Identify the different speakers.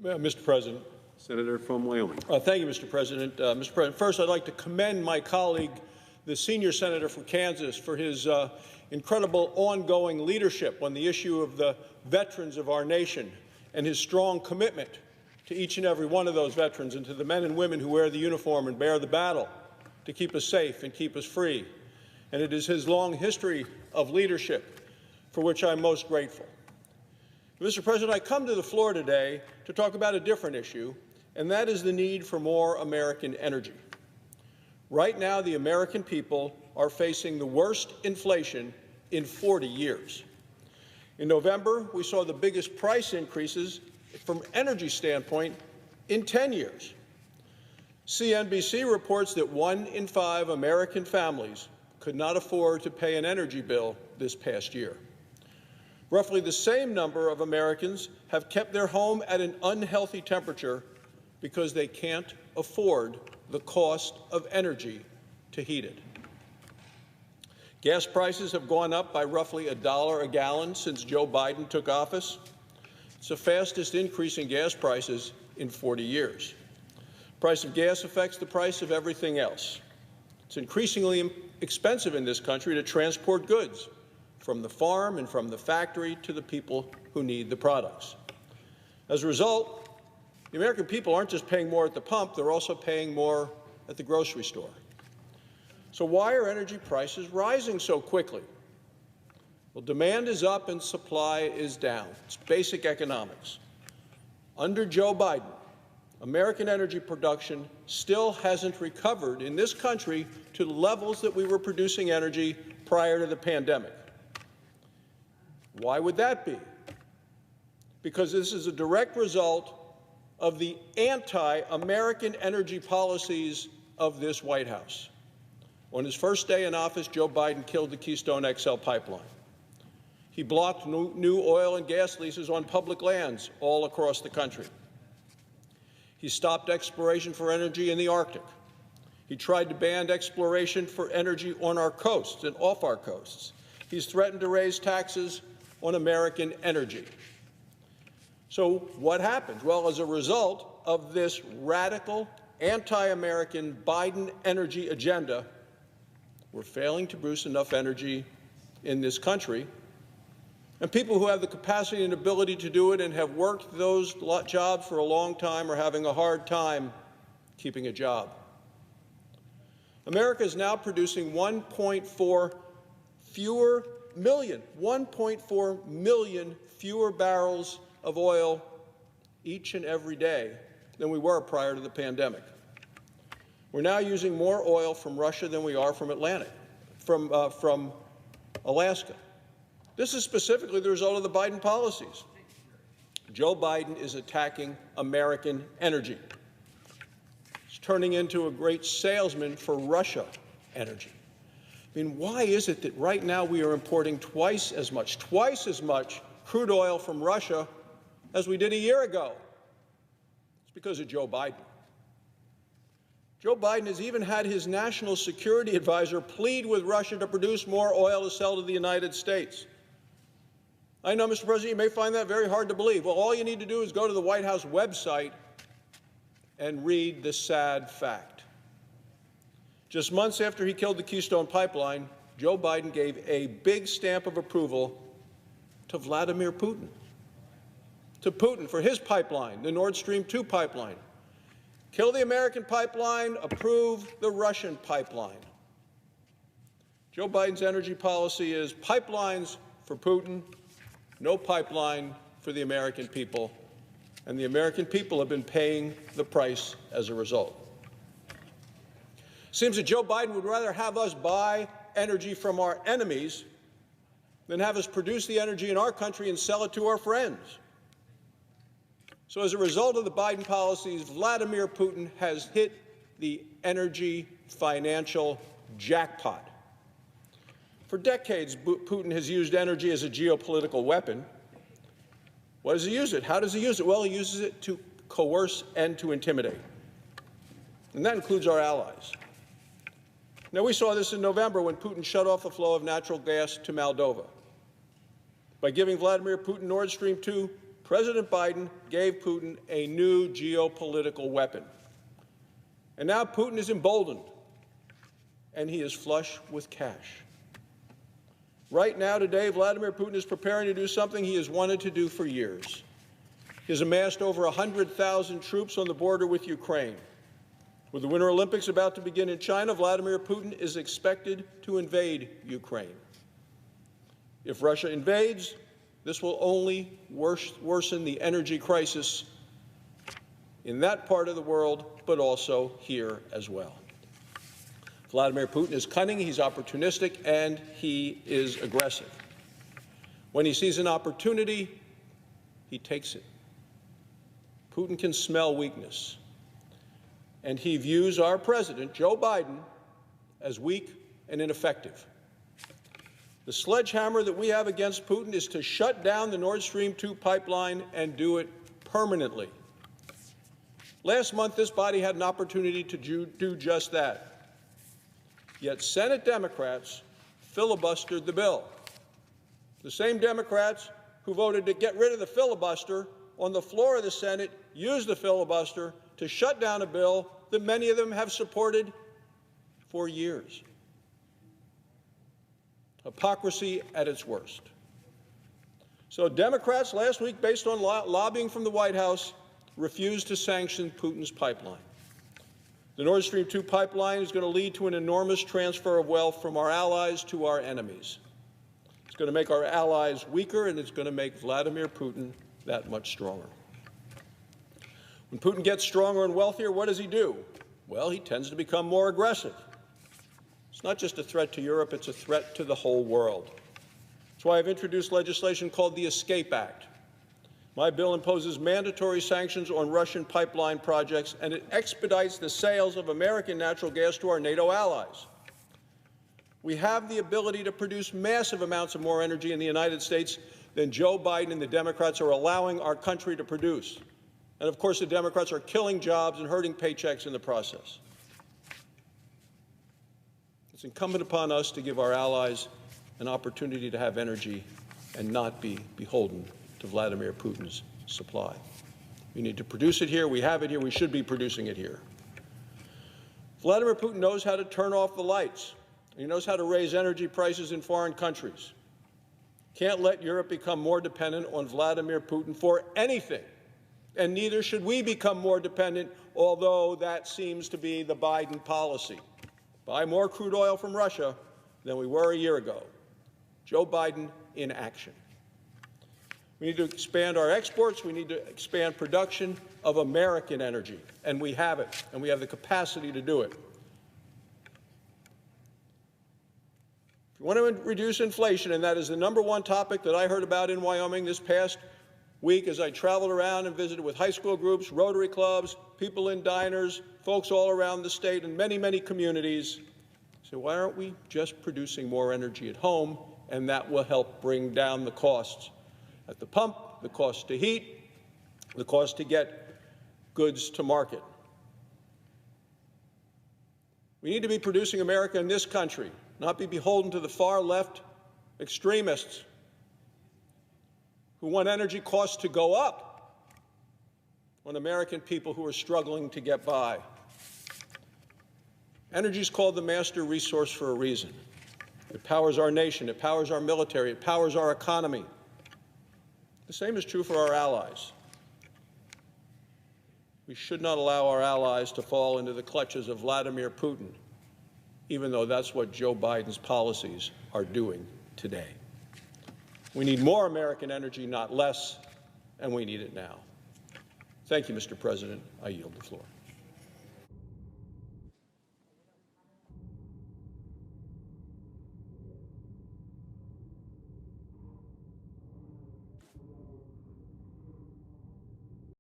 Speaker 1: Mr. President.
Speaker 2: Senator from Wyoming.
Speaker 1: Thank you, Mr. President. Mr. President, first I'd like to commend my colleague, the senior senator from Kansas, for his incredible ongoing leadership on the issue of the veterans of our nation and his strong commitment to each and every one of those veterans and to the men and women who wear the uniform and bear the battle to keep us safe and keep us free. And it is his long history of leadership for which I'm most grateful. Mr. President, I come to the floor today to talk about a different issue, and that is the need for more American energy. Right now, the American people are facing the worst inflation in 40 years. In November, we saw the biggest price increases from an energy standpoint in 10 years. CNBC reports that 1 in 5 American families could not afford to pay an energy bill this past year. Roughly the same number of Americans have kept their home at an unhealthy temperature because they can't afford the cost of energy to heat it. Gas prices have gone up by roughly $1 a gallon since Joe Biden took office. It's the fastest increase in gas prices in 40 years. The price of gas affects the price of everything else. It's increasingly expensive in this country to transport goods from the farm and from the factory to the people who need the products. As a result, the American people aren't just paying more at the pump, they're also paying more at the grocery store. So why are energy prices rising so quickly? Well, demand is up and supply is down. It's basic economics. Under Joe Biden, American energy production still hasn't recovered in this country to the levels that we were producing energy prior to the pandemic. Why would that be? Because this is a direct result of the anti-American energy policies of this White House. On his first day in office, Joe Biden killed the Keystone XL pipeline. He blocked new oil and gas leases on public lands all across the country. He stopped exploration for energy in the Arctic. He tried to ban exploration for energy on our coasts and off our coasts. He's threatened to raise taxes on American energy. So what happens? Well, as a result of this radical anti-American Biden energy agenda, we're failing to produce enough energy in this country. And people who have the capacity and ability to do it and have worked those jobs for a long time are having a hard time keeping a job. America is now producing 1.4 million fewer barrels of oil each and every day than we were prior to the pandemic. We're now using more oil from Russia than we are from Alaska. This is specifically the result of the Biden policies. Joe Biden is attacking American energy. He's turning into a great salesman for Russia energy. I mean, why is it that right now we are importing twice as much crude oil from Russia as we did a year ago? It's because of Joe Biden. Joe Biden has even had his national security advisor plead with Russia to produce more oil to sell to the United States. I know, Mr. President, you may find that very hard to believe. Well, all you need to do is go to the White House website and read the sad fact. Just months after he killed the Keystone Pipeline, Joe Biden gave a big stamp of approval to Vladimir Putin, for his pipeline, the Nord Stream 2 pipeline. Kill the American pipeline, approve the Russian pipeline. Joe Biden's energy policy is pipelines for Putin, no pipeline for the American people, and the American people have been paying the price as a result. Seems that Joe Biden would rather have us buy energy from our enemies than have us produce the energy in our country and sell it to our friends. So as a result of the Biden policies, Vladimir Putin has hit the energy financial jackpot. For decades, Putin has used energy as a geopolitical weapon. What does he use it? How does he use it? Well, he uses it to coerce and to intimidate. And that includes our allies. Now, we saw this in November when Putin shut off the flow of natural gas to Moldova. By giving Vladimir Putin Nord Stream 2 President Biden gave Putin a new geopolitical weapon. And now Putin is emboldened, and he is flush with cash. Right now, today, Vladimir Putin is preparing to do something he has wanted to do for years. He has amassed over 100,000 troops on the border with Ukraine. With the Winter Olympics about to begin in China, Vladimir Putin is expected to invade Ukraine. If Russia invades, this will only worsen the energy crisis in that part of the world, but also here as well. Vladimir Putin is cunning, he's opportunistic, and he is aggressive. When he sees an opportunity, he takes it. Putin can smell weakness, and he views our president, Joe Biden, as weak and ineffective. The sledgehammer that we have against Putin is to shut down the Nord Stream 2 pipeline and do it permanently. Last month, this body had an opportunity to do just that. Yet Senate Democrats filibustered the bill. The same Democrats who voted to get rid of the filibuster on the floor of the Senate used the filibuster to shut down a bill that many of them have supported for years. Hypocrisy at its worst. So Democrats last week, based on lobbying from the White House, refused to sanction Putin's pipeline. The Nord Stream 2 pipeline is going to lead to an enormous transfer of wealth from our allies to our enemies. It's going to make our allies weaker, and it's going to make Vladimir Putin that much stronger. When Putin gets stronger and wealthier, what does he do? Well, he tends to become more aggressive. It's not just a threat to Europe, it's a threat to the whole world. That's why I've introduced legislation called the Escape Act. My bill imposes mandatory sanctions on Russian pipeline projects, and it expedites the sales of American natural gas to our NATO allies. We have the ability to produce massive amounts of more energy in the United States than Joe Biden and the Democrats are allowing our country to produce. And of course, the Democrats are killing jobs and hurting paychecks in the process. It's incumbent upon us to give our allies an opportunity to have energy and not be beholden to Vladimir Putin's supply. We need to produce it here. We have it here. We should be producing it here. Vladimir Putin knows how to turn off the lights. He knows how to raise energy prices in foreign countries. Can't let Europe become more dependent on Vladimir Putin for anything. And neither should we become more dependent, although that seems to be the Biden policy. Buy more crude oil from Russia than we were a year ago. Joe Biden in action. We need to expand our exports. We need to expand production of American energy, and we have it, and we have the capacity to do it. If you want to reduce inflation, and that is the #1 topic that I heard about in Wyoming this past week as I traveled around and visited with high school groups, Rotary clubs, people in diners, folks all around the state and many, many communities. So why aren't we just producing more energy at home, and that will help bring down the costs at the pump, the cost to heat, the cost to get goods to market. We need to be producing America in this country, not be beholden to the far-left extremists who want energy costs to go up on American people who are struggling to get by. Energy is called the master resource for a reason. It powers our nation, it powers our military, it powers our economy. The same is true for our allies. We should not allow our allies to fall into the clutches of Vladimir Putin, even though that's what Joe Biden's policies are doing today. We need more American energy, not less, and we need it now. Thank you, Mr. President. I yield the floor.